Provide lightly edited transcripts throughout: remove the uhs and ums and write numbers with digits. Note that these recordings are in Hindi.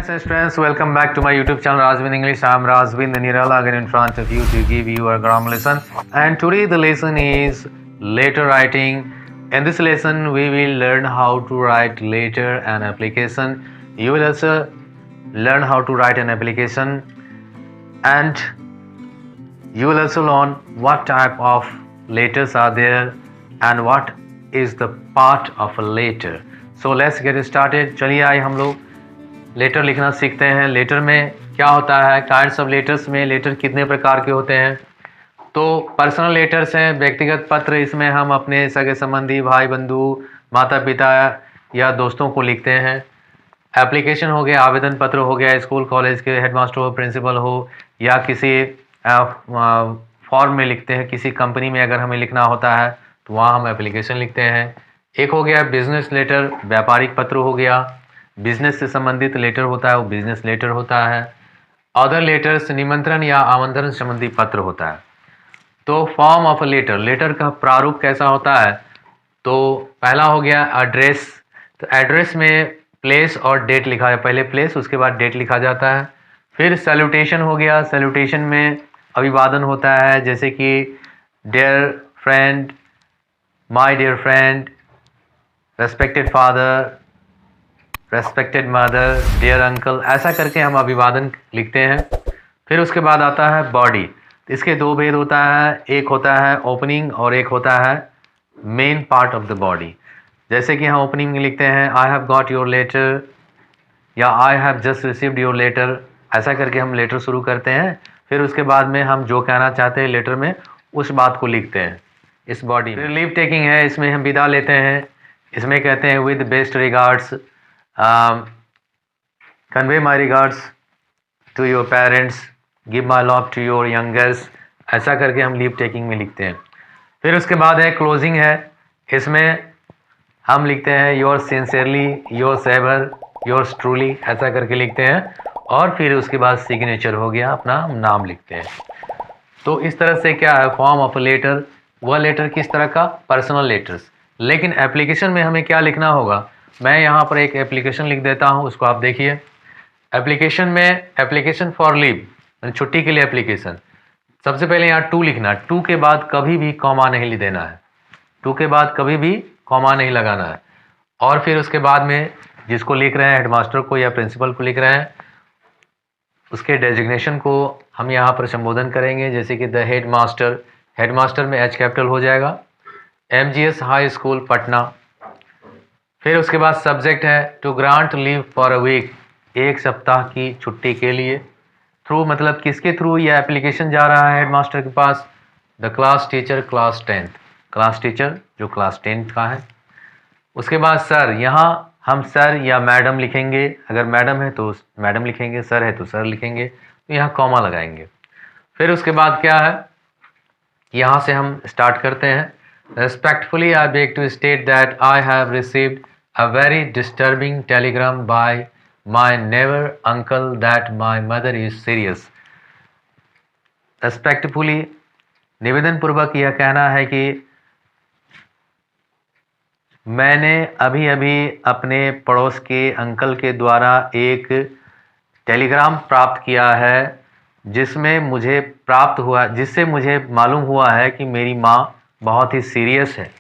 and students, welcome back to my YouTube channel Razvind English. I am Razvind Nirala again in front of you to give you a grammar lesson. And today the lesson is letter writing. In this lesson, we will learn how to write letter and application. You will also learn how to write an application, and you will also learn what type of letters are there and what is the part of a letter. So let's get started. चलिए आइए हम लोग लेटर लिखना सीखते हैं। लेटर में क्या होता है, काइंड्स ऑफ लेटर्स में लेटर कितने प्रकार के होते हैं। तो पर्सनल लेटर्स हैं, व्यक्तिगत पत्र। इसमें हम अपने सगे संबंधी, भाई बंधु, माता पिता या दोस्तों को लिखते हैं। एप्लीकेशन हो गया, आवेदन पत्र हो गया, स्कूल कॉलेज के हेडमास्टर हो, प्रिंसिपल हो, या किसी फॉर्म में लिखते हैं। किसी कंपनी में अगर हमें लिखना होता है तो वहाँ हम एप्लीकेशन लिखते हैं। एक हो गया बिजनेस लेटर, व्यापारिक पत्र हो गया। बिजनेस से संबंधित लेटर होता है वो बिजनेस लेटर होता है। अदर लेटर्स निमंत्रण या आमंत्रण संबंधी पत्र होता है। तो form of a letter, letter का प्रारूप कैसा होता है। तो पहला हो गया एड्रेस। तो एड्रेस में प्लेस और डेट लिखा है, पहले प्लेस उसके बाद डेट लिखा जाता है। फिर सैल्यूटेशन हो गया, सैल्यूटेशन में अभिवादन होता है, जैसे कि dear friend, my dear friend, respected father, respected mother, dear uncle, ऐसा करके हम अभिवादन लिखते हैं। फिर उसके बाद आता है बॉडी। इसके दो भेद होता है, एक होता है ओपनिंग और एक होता है main part of the body. जैसे कि हम ओपनिंग में लिखते हैं I have got your letter या I have just received your letter, ऐसा करके हम लेटर शुरू करते हैं। फिर उसके बाद में हम जो कहना चाहते हैं लेटर में उस बात को लिखते हैं इस बॉडी में। लीव टेकिंग है, इसमें हम विदा लेते हैं। इसमें कहते हैं with best regards, convey my regards to your parents, give my love to your youngest, ऐसा करके हम लीव टेकिंग में लिखते हैं। फिर उसके बाद है क्लोजिंग है, इसमें हम लिखते हैं your sincerely, your ever, yours truly, ऐसा करके लिखते हैं। और फिर उसके बाद सिग्नेचर हो गया, अपना नाम लिखते हैं। तो इस तरह से क्या है फॉर्म ऑफ लेटर। वह लेटर किस तरह का, पर्सनल लेटर्स। लेकिन एप्लीकेशन में हमें क्या लिखना होगा, मैं यहाँ पर एक एप्लीकेशन लिख देता हूँ, उसको आप देखिए। एप्लीकेशन में एप्लीकेशन फॉर लीव, छुट्टी के लिए एप्लीकेशन। सबसे पहले यहाँ टू लिखना, टू के बाद कभी भी कॉमा नहीं देना है, टू के बाद कभी भी कॉमा नहीं लगाना है। और फिर उसके बाद में जिसको लिख रहे हैं, हेडमास्टर को या प्रिंसिपल को लिख रहे हैं, उसके डेजिग्नेशन को हम यहाँ पर संबोधन करेंगे, जैसे कि द हेड मास्टर। हेडमास्टर में एच कैपिटल हो जाएगा, MGS हाई स्कूल पटना। फिर उसके बाद सब्जेक्ट है to grant leave for a week, एक सप्ताह की छुट्टी के लिए। थ्रू मतलब किसके थ्रू यह एप्लीकेशन जा रहा है हेडमास्टर के पास, the class teacher class 10th, class teacher जो क्लास 10th का है। उसके बाद सर, यहाँ हम सर या मैडम लिखेंगे, अगर मैडम है तो मैडम लिखेंगे, सर है तो सर लिखेंगे, तो यहाँ कॉमा लगाएंगे। फिर उसके बाद क्या है, यहाँ से हम स्टार्ट करते हैं। Respectfully, I beg to state that I have received a very disturbing telegram by my neighbor uncle that my mother is serious. Respectfully, निवेदन पूर्वक यह कहना है कि मैंने अभी अभी अपने पड़ोस के अंकल के द्वारा एक टेलीग्राम प्राप्त किया है, जिससे मुझे मालूम हुआ है कि मेरी माँ बहुत ही सीरियस है।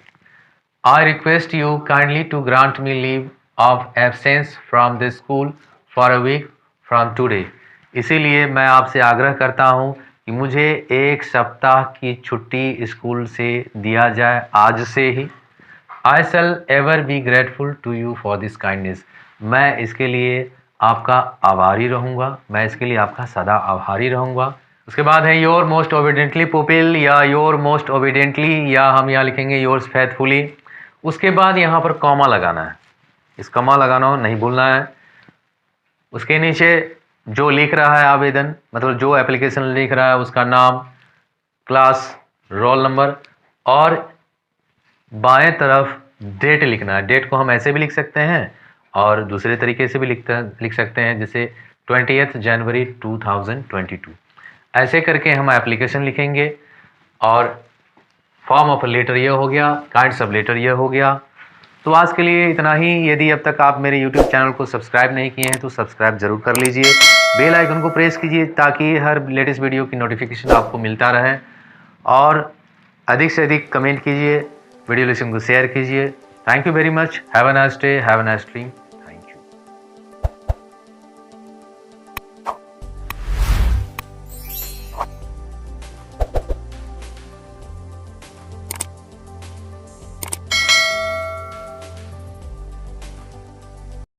I request you kindly to grant me leave of absence from the school for a week from today. इसीलिए मैं आपसे आग्रह करता हूँ कि मुझे एक सप्ताह की छुट्टी स्कूल से दिया जाए आज से ही। I shall ever be grateful to you for this kindness, मैं इसके लिए आपका आभारी रहूँगा, मैं इसके लिए आपका सदा आभारी रहूँगा। उसके बाद है योर मोस्ट ओबीडेंटली पुपिल या योर मोस्ट ओबीडेंटली, या हम यहाँ लिखेंगे योर्स फेथफुली। उसके बाद यहाँ पर कॉमा लगाना है, इस कॉमा लगाना नहीं भूलना है। उसके नीचे जो लिख रहा है आवेदन, मतलब जो एप्लीकेशन लिख रहा है, उसका नाम, क्लास, रोल नंबर, और बाएं तरफ डेट लिखना है। डेट को हम ऐसे भी लिख सकते हैं और दूसरे तरीके से भी लिख सकते हैं, जैसे 20th जनवरी 2022, ऐसे करके हम एप्लीकेशन लिखेंगे। और फॉर्म ऑफ लेटर ये हो गया, काइंड्स ऑफ लेटर ये हो गया। तो आज के लिए इतना ही। यदि अब तक आप मेरे YouTube चैनल को सब्सक्राइब नहीं किए हैं तो सब्सक्राइब ज़रूर कर लीजिए, बेल आइकन को प्रेस कीजिए ताकि हर लेटेस्ट वीडियो की नोटिफिकेशन आपको मिलता रहे, और अधिक से अधिक कमेंट कीजिए, वीडियो लेसन को शेयर कीजिए। Thank you very much. Have a nice day, have a nice dream.